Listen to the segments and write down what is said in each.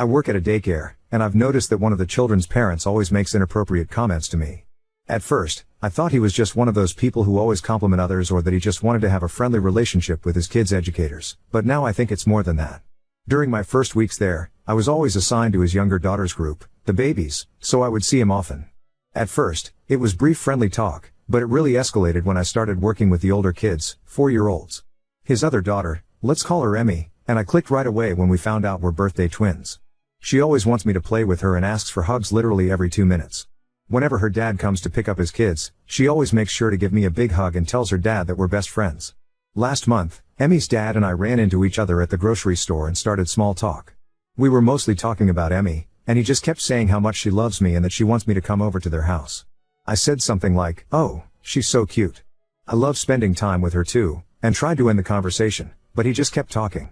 I work at a daycare, and I've noticed that one of the children's parents always makes inappropriate comments to me. At first, I thought he was just one of those people who always compliment others, or that he just wanted to have a friendly relationship with his kids' educators, but now I think it's more than that. During my first weeks there, I was always assigned to his younger daughter's group, the babies, so I would see him often. At first, it was brief friendly talk, but it really escalated when I started working with the older kids, 4-year-olds. His other daughter, let's call her Emmy, and I clicked right away when we found out we're birthday twins. She always wants me to play with her and asks for hugs literally every 2 minutes. Whenever her dad comes to pick up his kids, she always makes sure to give me a big hug and tells her dad that we're best friends. Last month, Emmy's dad and I ran into each other at the grocery store and started small talk. We were mostly talking about Emmy, and he just kept saying how much she loves me and that she wants me to come over to their house. I said something like, "Oh, she's so cute. I love spending time with her too," and tried to end the conversation, but he just kept talking.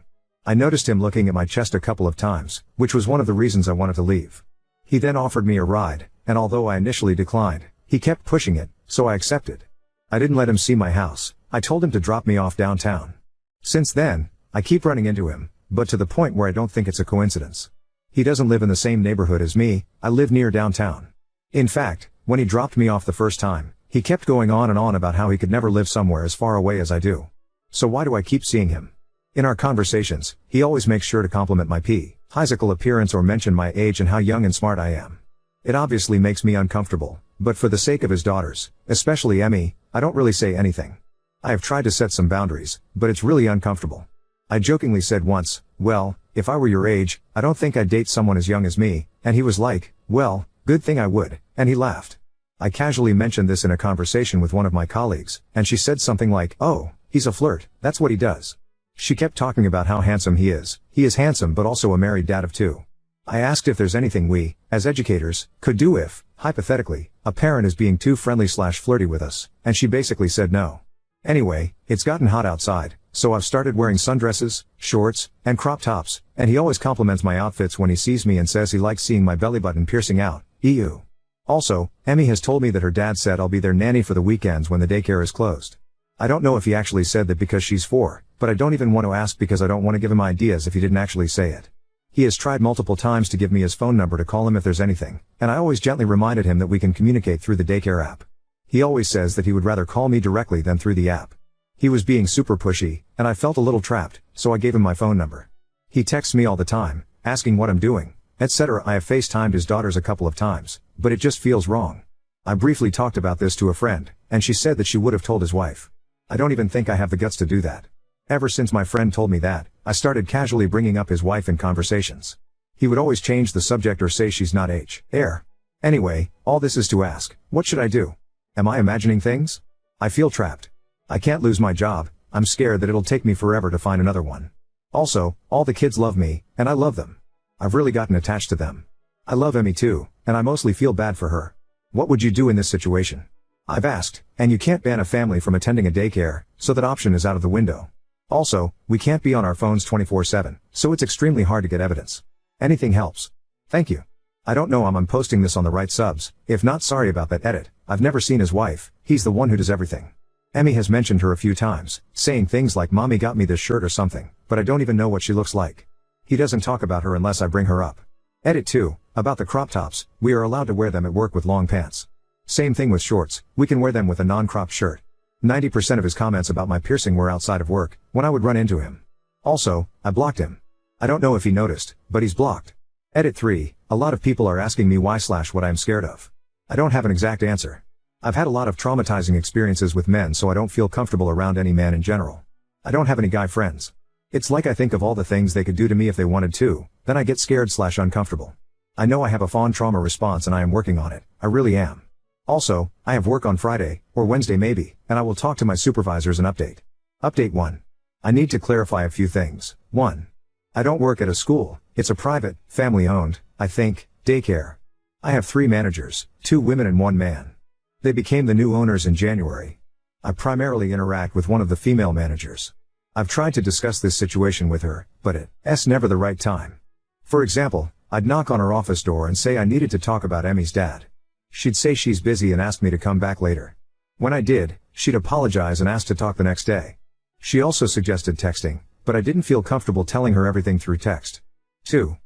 I noticed him looking at my chest a couple of times, which was one of the reasons I wanted to leave. He then offered me a ride, and although I initially declined, he kept pushing it, so I accepted. I didn't let him see my house. I told him to drop me off downtown. Since then, I keep running into him, but to the point where I don't think it's a coincidence. He doesn't live in the same neighborhood as me. I live near downtown. In fact, when he dropped me off the first time, he kept going on and on about how he could never live somewhere as far away as I do. So why do I keep seeing him? In our conversations, he always makes sure to compliment my physical appearance or mention my age and how young and smart I am. It obviously makes me uncomfortable, but for the sake of his daughters, especially Emmy, I don't really say anything. I have tried to set some boundaries, but it's really uncomfortable. I jokingly said once, "Well, if I were your age, I don't think I'd date someone as young as me," and he was like, "Well, good thing I would," and he laughed. I casually mentioned this in a conversation with one of my colleagues, and she said something like, "Oh, he's a flirt, that's what he does." She kept talking about how handsome he is. He is handsome but also a married dad of 2. I asked if there's anything we, as educators, could do if, hypothetically, a parent is being too friendly/flirty with us, and she basically said no. Anyway, it's gotten hot outside, so I've started wearing sundresses, shorts, and crop tops, and he always compliments my outfits when he sees me and says he likes seeing my belly button piercing out. Ew. Also, Emmy has told me that her dad said I'll be their nanny for the weekends when the daycare is closed. I don't know if he actually said that because she's 4, but I don't even want to ask because I don't want to give him ideas if he didn't actually say it. He has tried multiple times to give me his phone number to call him if there's anything, and I always gently reminded him that we can communicate through the daycare app. He always says that he would rather call me directly than through the app. He was being super pushy, and I felt a little trapped, so I gave him my phone number. He texts me all the time, asking what I'm doing, etc. I have FaceTimed his daughters a couple of times, but it just feels wrong. I briefly talked about this to a friend, and she said that she would have told his wife. I don't even think I have the guts to do that. Ever since my friend told me that, I started casually bringing up his wife in conversations. He would always change the subject or say she's not heir. Anyway, all this is to ask, what should I do? Am I imagining things? I feel trapped. I can't lose my job. I'm scared that it'll take me forever to find another one. Also, all the kids love me, and I love them. I've really gotten attached to them. I love Emmy too, and I mostly feel bad for her. What would you do in this situation? I've asked, and you can't ban a family from attending a daycare, so that option is out of the window. Also, we can't be on our phones 24/7, so it's extremely hard to get evidence. Anything helps. Thank you. I don't know I'm posting this on the right subs. If not, sorry about that. Edit. I've never seen his wife. He's the one who does everything. Emmy has mentioned her a few times, saying things like "Mommy got me this shirt" or something, but I don't even know what she looks like. He doesn't talk about her unless I bring her up. Edit 2. About the crop tops, we are allowed to wear them at work with long pants. Same thing with shorts, we can wear them with a non-cropped shirt. 90% of his comments about my piercing were outside of work, when I would run into him. Also, I blocked him. I don't know if he noticed, but he's blocked. Edit 3. A lot of people are asking me why/what I'm scared of. I don't have an exact answer. I've had a lot of traumatizing experiences with men, so I don't feel comfortable around any man in general. I don't have any guy friends. It's like I think of all the things they could do to me if they wanted to, then I get scared/uncomfortable. I know I have a fawn trauma response and I am working on it, I really am. Also, I have work on Friday, or Wednesday maybe, and I will talk to my supervisors and update. Update 1. I need to clarify a few things. 1. I don't work at a school, it's a private, family-owned, I think, daycare. I have 3 managers, 2 women and 1 man. They became the new owners in January. I primarily interact with one of the female managers. I've tried to discuss this situation with her, but it's never the right time. For example, I'd knock on her office door and say I needed to talk about Emmy's dad. She'd say she's busy and ask me to come back later. When I did, she'd apologize and ask to talk the next day. She also suggested texting, but I didn't feel comfortable telling her everything through text. 2.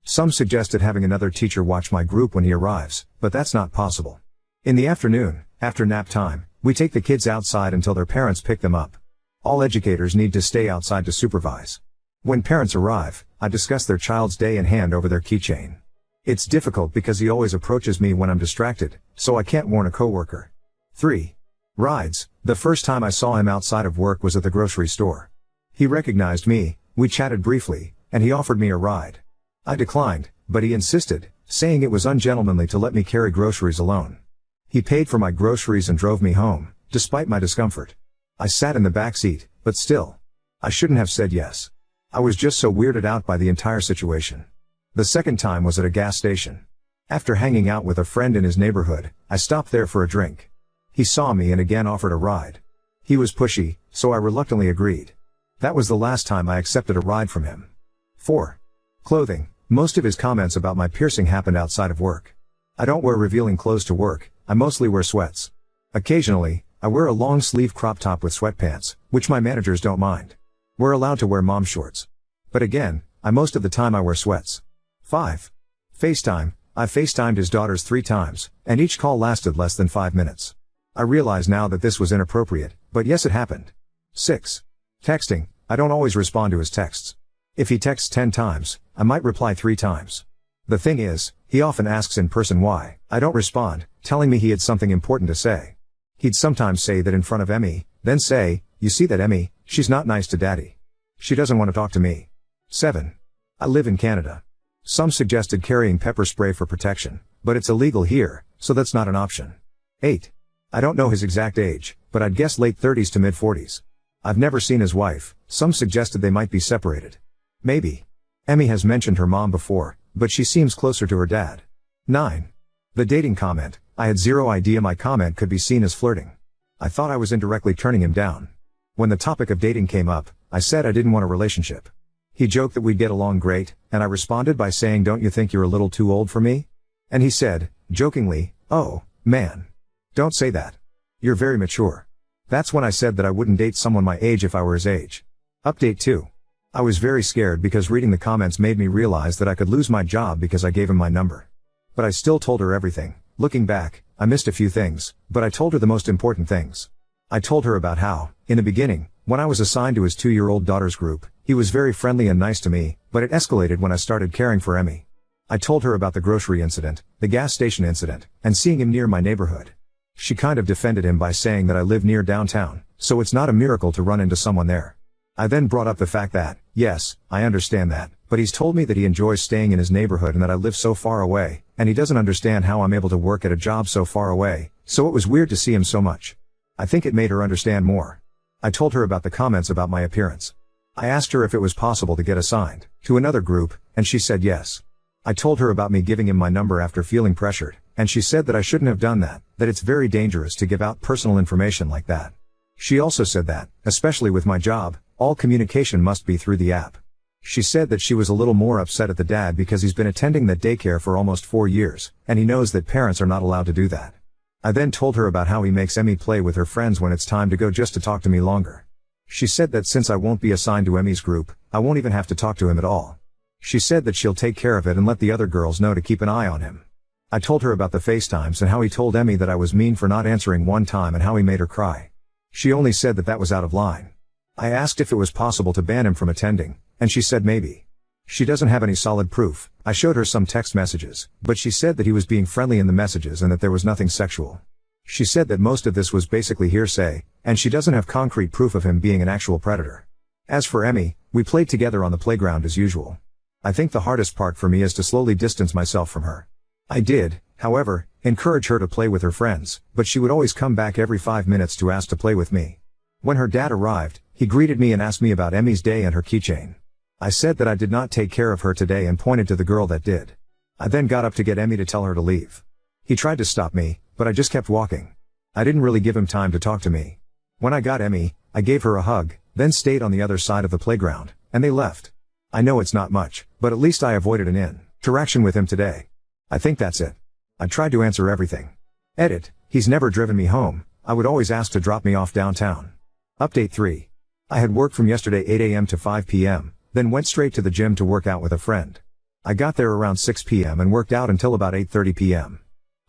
Some suggested having another teacher watch my group when he arrives, but that's not possible. In the afternoon, after nap time, we take the kids outside until their parents pick them up. All educators need to stay outside to supervise. When parents arrive, I discuss their child's day and hand over their keychain. It's difficult because he always approaches me when I'm distracted, so I can't warn a coworker. 3. Rides. The first time I saw him outside of work was at the grocery store. He recognized me, we chatted briefly, and he offered me a ride. I declined, but he insisted, saying it was ungentlemanly to let me carry groceries alone. He paid for my groceries and drove me home, despite my discomfort. I sat in the back seat, but still. I shouldn't have said yes. I was just so weirded out by the entire situation. The second time was at a gas station. After hanging out with a friend in his neighborhood, I stopped there for a drink. He saw me and again offered a ride. He was pushy, so I reluctantly agreed. That was the last time I accepted a ride from him. 4. Clothing. Most of his comments about my piercing happened outside of work. I don't wear revealing clothes to work, I mostly wear sweats. Occasionally, I wear a long sleeve crop top with sweatpants, which my managers don't mind. We're allowed to wear mom shorts. But again, most of the time I wear sweats. 5. FaceTime. I FaceTimed his daughters 3 times, and each call lasted less than 5 minutes. I realize now that this was inappropriate, but yes, it happened. 6. Texting. I don't always respond to his texts. If he texts 10 times, I might reply 3 times. The thing is, he often asks in person why I don't respond, telling me he had something important to say. He'd sometimes say that in front of Emmy, then say, "You see that Emmy, she's not nice to daddy. She doesn't want to talk to me." 7. I live in Canada. Some suggested carrying pepper spray for protection, but it's illegal here, so that's not an option. 8. I don't know his exact age, but I'd guess late 30s to mid 40s. I've never seen his wife, some suggested they might be separated. Maybe. Emmy has mentioned her mom before, but she seems closer to her dad. 9. The dating comment. I had zero idea my comment could be seen as flirting. I thought I was indirectly turning him down. When the topic of dating came up, I said I didn't want a relationship. He joked that we'd get along great, and I responded by saying, "Don't you think you're a little too old for me?" And he said, jokingly, "Oh, man. Don't say that. You're very mature." That's when I said that I wouldn't date someone my age if I were his age. Update 2. I was very scared because reading the comments made me realize that I could lose my job because I gave him my number. But I still told her everything. Looking back, I missed a few things, but I told her the most important things. I told her about how, in the beginning, when I was assigned to his 2-year-old daughter's group, he was very friendly and nice to me, but it escalated when I started caring for Emmy. I told her about the grocery incident, the gas station incident, and seeing him near my neighborhood. She kind of defended him by saying that I live near downtown, so it's not a miracle to run into someone there. I then brought up the fact that, yes, I understand that, but he's told me that he enjoys staying in his neighborhood and that I live so far away, and he doesn't understand how I'm able to work at a job so far away, so it was weird to see him so much. I think it made her understand more. I told her about the comments about my appearance. I asked her if it was possible to get assigned to another group, and she said yes. I told her about me giving him my number after feeling pressured, and she said that I shouldn't have done that it's very dangerous to give out personal information like that. She also said that, especially with my job, all communication must be through the app. She said that she was a little more upset at the dad because he's been attending that daycare for almost 4 years, and he knows that parents are not allowed to do that. I then told her about how he makes Emmy play with her friends when it's time to go just to talk to me longer. She said that since I won't be assigned to Emmy's group, I won't even have to talk to him at all. She said that she'll take care of it and let the other girls know to keep an eye on him. I told her about the FaceTimes and how he told Emmy that I was mean for not answering one time and how he made her cry. She only said that that was out of line. I asked if it was possible to ban him from attending, and she said maybe. She doesn't have any solid proof. I showed her some text messages, but she said that he was being friendly in the messages and that there was nothing sexual. She said that most of this was basically hearsay, and she doesn't have concrete proof of him being an actual predator. As for Emmy, we played together on the playground as usual. I think the hardest part for me is to slowly distance myself from her. I did, however, encourage her to play with her friends, but she would always come back every 5 minutes to ask to play with me. When her dad arrived, he greeted me and asked me about Emmy's day and her keychain. I said that I did not take care of her today and pointed to the girl that did. I then got up to get Emmy to tell her to leave. He tried to stop me, but I just kept walking. I didn't really give him time to talk to me. When I got Emmy, I gave her a hug, then stayed on the other side of the playground, and they left. I know it's not much, but at least I avoided an interaction with him today. I think that's it. I tried to answer everything. Edit. He's never driven me home. I would always ask to drop me off downtown. Update 3. I had worked from yesterday 8 a.m. to 5 p.m., then went straight to the gym to work out with a friend. I got there around 6 p.m. and worked out until about 8:30 p.m.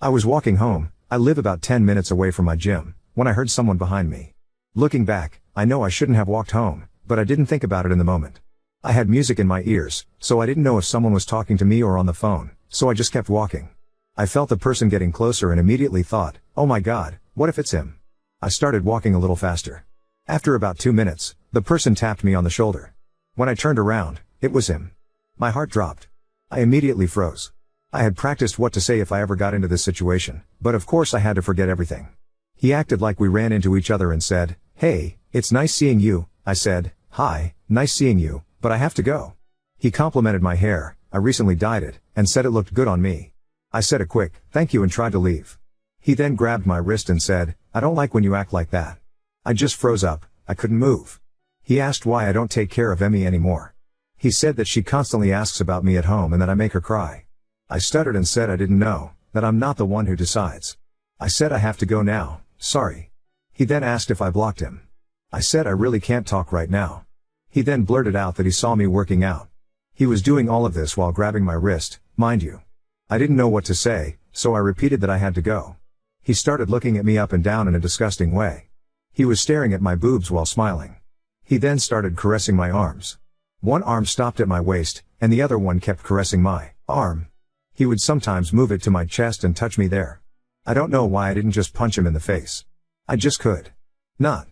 I was walking home. I live about 10 minutes away from my gym, when I heard someone behind me. Looking back, I know I shouldn't have walked home, but I didn't think about it in the moment. I had music in my ears, so I didn't know if someone was talking to me or on the phone, so I just kept walking. I felt the person getting closer and immediately thought, oh my God, what if it's him? I started walking a little faster. After about 2 minutes, the person tapped me on the shoulder. When I turned around, it was him. My heart dropped. I immediately froze. I had practiced what to say if I ever got into this situation, but of course I had to forget everything. He acted like we ran into each other and said, hey, it's nice seeing you. I said, hi, nice seeing you, but I have to go. He complimented my hair, I recently dyed it, and said it looked good on me. I said a quick, thank you and tried to leave. He then grabbed my wrist and said, I don't like when you act like that. I just froze up, I couldn't move. He asked why I don't take care of Emmy anymore. He said that she constantly asks about me at home and that I make her cry. I stuttered and said I didn't know, that I'm not the one who decides. I said I have to go now, sorry. He then asked if I blocked him. I said I really can't talk right now. He then blurted out that he saw me working out. He was doing all of this while grabbing my wrist, mind you. I didn't know what to say, so I repeated that I had to go. He started looking at me up and down in a disgusting way. He was staring at my boobs while smiling. He then started caressing my arms. One arm stopped at my waist, and the other one kept caressing my arm. He would sometimes move it to my chest and touch me there. I don't know why I didn't just punch him in the face. I just could not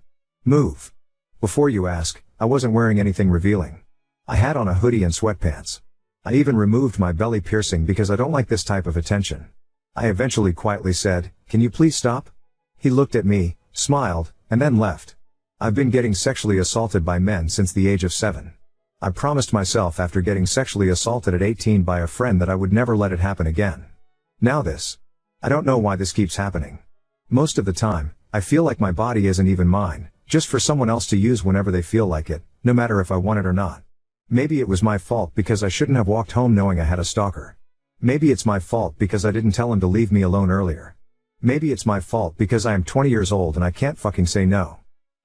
move. Before you ask, I wasn't wearing anything revealing. I had on a hoodie and sweatpants. I even removed my belly piercing because I don't like this type of attention. I eventually quietly said, can you please stop? He looked at me, smiled, and then left. I've been getting sexually assaulted by men since the age of 7. I promised myself after getting sexually assaulted at 18 by a friend that I would never let it happen again. Now this. I don't know why this keeps happening. Most of the time, I feel like my body isn't even mine, just for someone else to use whenever they feel like it, no matter if I want it or not. Maybe it was my fault because I shouldn't have walked home knowing I had a stalker. Maybe it's my fault because I didn't tell him to leave me alone earlier. Maybe it's my fault because I am 20 years old and I can't fucking say no.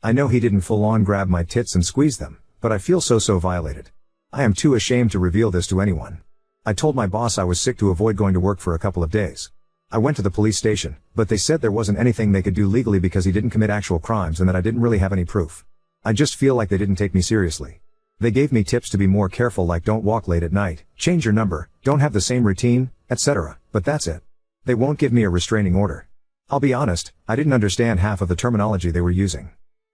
I know he didn't full on grab my tits and squeeze them, but I feel so violated. I am too ashamed to reveal this to anyone. I told my boss I was sick to avoid going to work for a couple of days. I went to the police station, but they said there wasn't anything they could do legally because he didn't commit actual crimes and that I didn't really have any proof. I just feel like they didn't take me seriously. They gave me tips to be more careful, like don't walk late at night, change your number, don't have the same routine, etc., but that's it. They won't give me a restraining order. I'll be honest, I didn't understand half of the terminology they were using.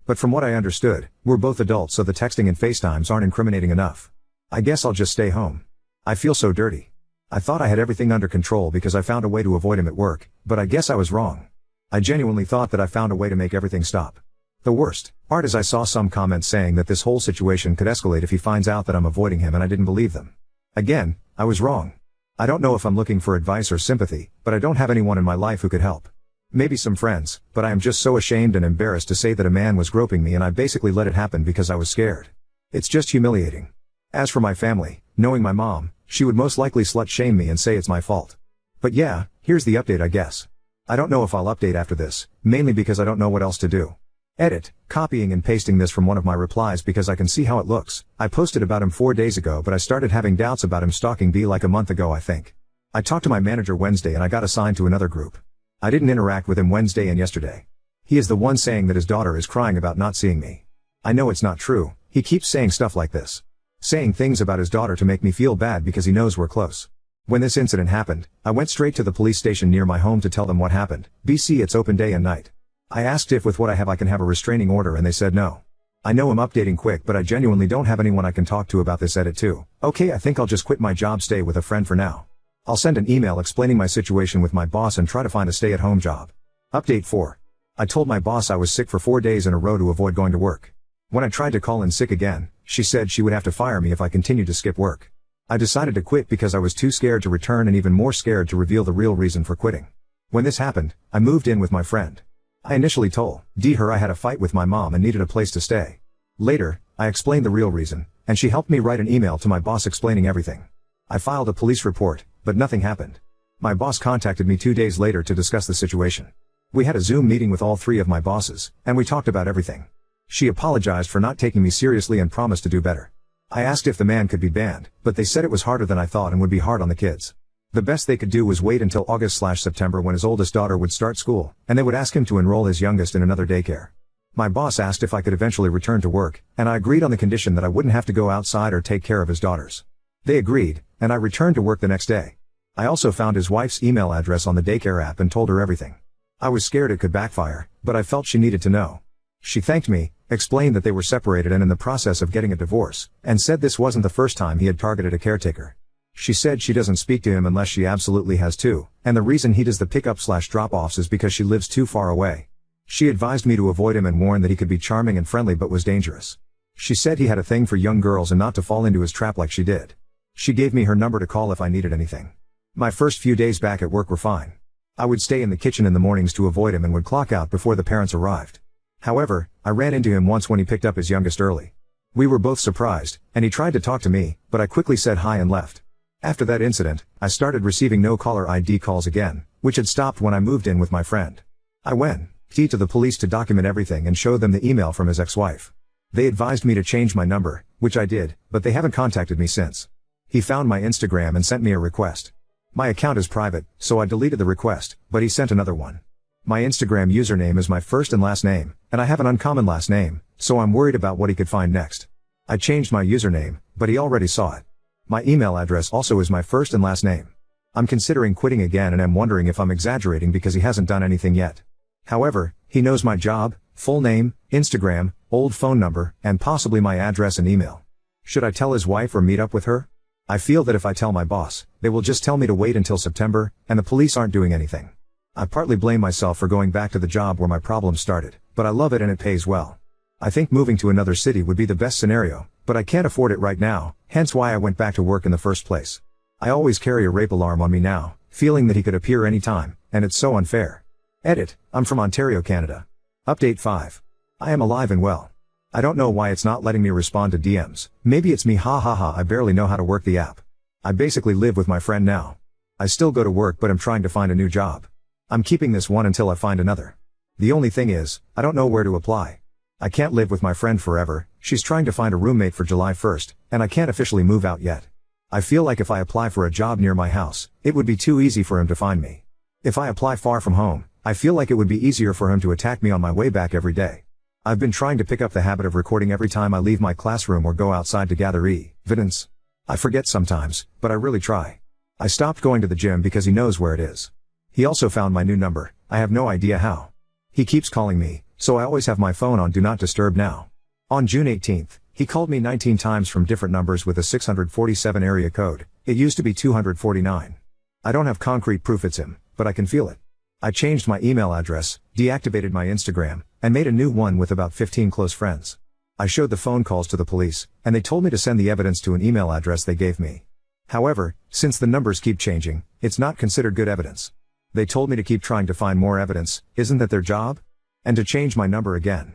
But from what I understood, we're both adults, so the texting and FaceTimes aren't incriminating enough. I guess I'll just stay home. I feel so dirty. I thought I had everything under control because I found a way to avoid him at work, but I guess I was wrong. I genuinely thought that I found a way to make everything stop. The worst part is I saw some comments saying that this whole situation could escalate if he finds out that I'm avoiding him, and I didn't believe them. Again, I was wrong. I don't know if I'm looking for advice or sympathy, but I don't have anyone in my life who could help. Maybe some friends, but I am just so ashamed and embarrassed to say that a man was groping me and I basically let it happen because I was scared. It's just humiliating. As for my family, knowing my mom, she would most likely slut shame me and say it's my fault. But yeah, here's the update, I guess. I don't know if I'll update after this, mainly because I don't know what else to do. Edit, copying and pasting this from one of my replies because I can see how it looks. I posted about him 4 days ago, but I started having doubts about him stalking me like a month ago, I think. I talked to my manager Wednesday and I got assigned to another group. I didn't interact with him Wednesday and yesterday. He is the one saying that his daughter is crying about not seeing me. I know it's not true, he keeps saying stuff like this. Saying things about his daughter to make me feel bad because he knows we're close. When this incident happened, I went straight to the police station near my home to tell them what happened. BC, it's open day and night. I asked if with what I have I can have a restraining order and they said no. I know I'm updating quick, but I genuinely don't have anyone I can talk to about this. Edit too. Okay, I think I'll just quit my job, stay with a friend for now. I'll send an email explaining my situation with my boss and try to find a stay-at-home job. Update 4. I told my boss I was sick for 4 days in a row to avoid going to work. When I tried to call in sick again, she said she would have to fire me if I continued to skip work. I decided to quit because I was too scared to return and even more scared to reveal the real reason for quitting. When this happened, I moved in with my friend. I initially told her I had a fight with my mom and needed a place to stay. Later, I explained the real reason, and she helped me write an email to my boss explaining everything. I filed a police report, but nothing happened. My boss contacted me 2 days later to discuss the situation. We had a Zoom meeting with all 3 of my bosses, and we talked about everything. She apologized for not taking me seriously and promised to do better. I asked if the man could be banned, but they said it was harder than I thought and would be hard on the kids. The best they could do was wait until August/September when his oldest daughter would start school, and they would ask him to enroll his youngest in another daycare. My boss asked if I could eventually return to work, and I agreed on the condition that I wouldn't have to go outside or take care of his daughters. They agreed, and I returned to work the next day. I also found his wife's email address on the daycare app and told her everything. I was scared it could backfire, but I felt she needed to know. She thanked me, explained that they were separated and in the process of getting a divorce, and said this wasn't the first time he had targeted a caretaker. She said she doesn't speak to him unless she absolutely has to, and the reason he does the pickup/drop-offs is because she lives too far away. She advised me to avoid him and warned that he could be charming and friendly but was dangerous. She said he had a thing for young girls and not to fall into his trap like she did. She gave me her number to call if I needed anything. My first few days back at work were fine. I would stay in the kitchen in the mornings to avoid him and would clock out before the parents arrived. However, I ran into him once when he picked up his youngest early. We were both surprised, and he tried to talk to me, but I quickly said hi and left. After that incident, I started receiving no caller ID calls again, which had stopped when I moved in with my friend. I went to the police to document everything and show them the email from his ex-wife. They advised me to change my number, which I did, but they haven't contacted me since. He found my Instagram and sent me a request. My account is private, so I deleted the request, but he sent another one. My Instagram username is my first and last name, and I have an uncommon last name, so I'm worried about what he could find next. I changed my username, but he already saw it. My email address also is my first and last name. I'm considering quitting again and am wondering if I'm exaggerating because he hasn't done anything yet. However, he knows my job, full name, Instagram, old phone number, and possibly my address and email. Should I tell his wife or meet up with her? I feel that if I tell my boss, they will just tell me to wait until September, and the police aren't doing anything. I partly blame myself for going back to the job where my problems started, but I love it and it pays well. I think moving to another city would be the best scenario, but I can't afford it right now, hence why I went back to work in the first place. I always carry a rape alarm on me now, feeling that he could appear anytime, and it's so unfair. Edit, I'm from Ontario, Canada. Update 5. I am alive and well. I don't know why it's not letting me respond to DMs, maybe it's me hahaha I barely know how to work the app. I basically live with my friend now. I still go to work but I'm trying to find a new job. I'm keeping this one until I find another. The only thing is, I don't know where to apply. I can't live with my friend forever, she's trying to find a roommate for July 1st, and I can't officially move out yet. I feel like if I apply for a job near my house, it would be too easy for him to find me. If I apply far from home, I feel like it would be easier for him to attack me on my way back every day. I've been trying to pick up the habit of recording every time I leave my classroom or go outside to gather evidence. I forget sometimes, but I really try. I stopped going to the gym because he knows where it is. He also found my new number, I have no idea how. He keeps calling me, so I always have my phone on Do Not Disturb now. On June 18th, he called me 19 times from different numbers with a 647 area code, it used to be 249. I don't have concrete proof it's him, but I can feel it. I changed my email address, deactivated my Instagram, and made a new one with about 15 close friends. I showed the phone calls to the police, and they told me to send the evidence to an email address they gave me. However, since the numbers keep changing, it's not considered good evidence. They told me to keep trying to find more evidence, isn't that their job? And to change my number again.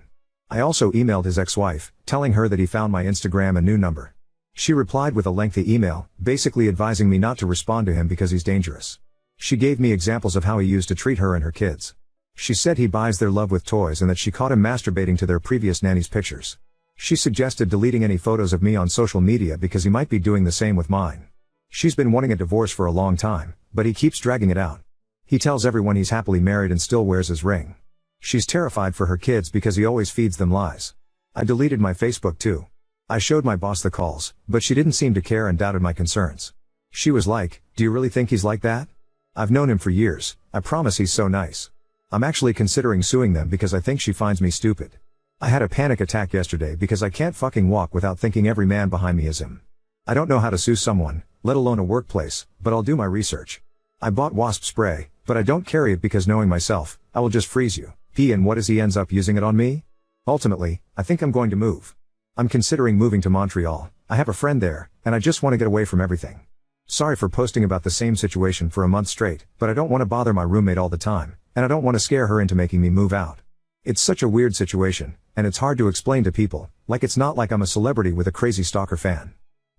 I also emailed his ex-wife, telling her that he found my Instagram and new number. She replied with a lengthy email, basically advising me not to respond to him because he's dangerous. She gave me examples of how he used to treat her and her kids. She said he buys their love with toys and that she caught him masturbating to their previous nanny's pictures. She suggested deleting any photos of me on social media because he might be doing the same with mine. She's been wanting a divorce for a long time, but he keeps dragging it out. He tells everyone he's happily married and still wears his ring. She's terrified for her kids because he always feeds them lies. I deleted my Facebook too. I showed my boss the calls, but she didn't seem to care and doubted my concerns. She was like, "Do you really think he's like that? I've known him for years, I promise he's so nice." I'm actually considering suing them because I think she finds me stupid. I had a panic attack yesterday because I can't fucking walk without thinking every man behind me is him. I don't know how to sue someone, let alone a workplace, but I'll do my research. I bought wasp spray, but I don't carry it because knowing myself, I will just freeze you. And what if he ends up using it on me? Ultimately, I think I'm going to move. I'm considering moving to Montreal, I have a friend there, and I just want to get away from everything. Sorry for posting about the same situation for a month straight, but I don't want to bother my roommate all the time, and I don't want to scare her into making me move out. It's such a weird situation, and it's hard to explain to people, like it's not like I'm a celebrity with a crazy stalker fan.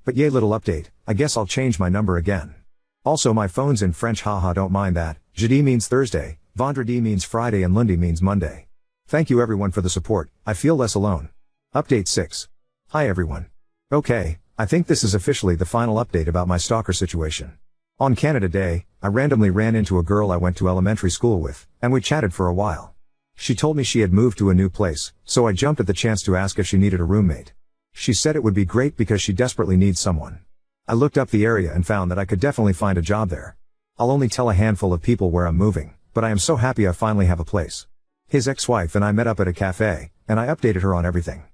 But yay, little update, I guess I'll change my number again. Also my phone's in French, haha, don't mind that. Jeudi means Thursday, vendredi means Friday, and lundi means Monday. Thank you everyone for the support, I feel less alone. Update 6. Hi everyone. Okay, I think this is officially the final update about my stalker situation. On Canada Day, I randomly ran into a girl I went to elementary school with, and we chatted for a while. She told me she had moved to a new place, so I jumped at the chance to ask if she needed a roommate. She said it would be great because she desperately needs someone. I looked up the area and found that I could definitely find a job there. I'll only tell a handful of people where I'm moving, but I am so happy I finally have a place. His ex-wife and I met up at a cafe, and I updated her on everything.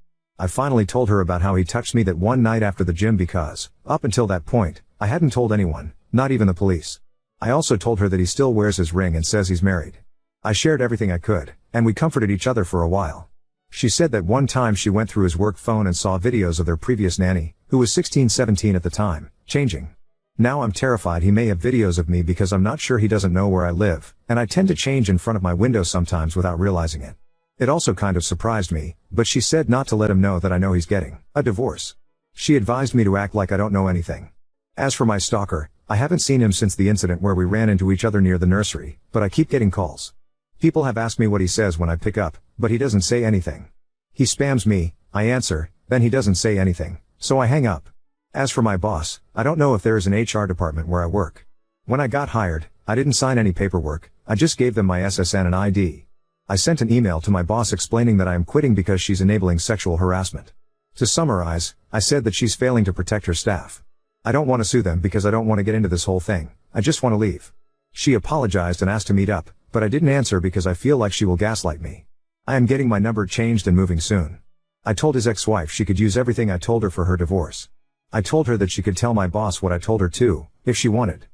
I finally told her about how he touched me that one night after the gym because, up until that point, I hadn't told anyone, not even the police. I also told her that he still wears his ring and says he's married. I shared everything I could, and we comforted each other for a while. She said that one time she went through his work phone and saw videos of their previous nanny, who was 16-17 at the time, changing. Now I'm terrified he may have videos of me because I'm not sure he doesn't know where I live, and I tend to change in front of my window sometimes without realizing it. It also kind of surprised me, but she said not to let him know that I know he's getting a divorce. She advised me to act like I don't know anything. As for my stalker, I haven't seen him since the incident where we ran into each other near the nursery, but I keep getting calls. People have asked me what he says when I pick up, but he doesn't say anything. He spams me, I answer, then he doesn't say anything, so I hang up. As for my boss, I don't know if there is an HR department where I work. When I got hired, I didn't sign any paperwork, I just gave them my SSN and ID. I sent an email to my boss explaining that I am quitting because she's enabling sexual harassment. To summarize, I said that she's failing to protect her staff. I don't want to sue them because I don't want to get into this whole thing, I just want to leave. She apologized and asked to meet up, but I didn't answer because I feel like she will gaslight me. I am getting my number changed and moving soon. I told his ex-wife she could use everything I told her for her divorce. I told her that she could tell my boss what I told her too, if she wanted.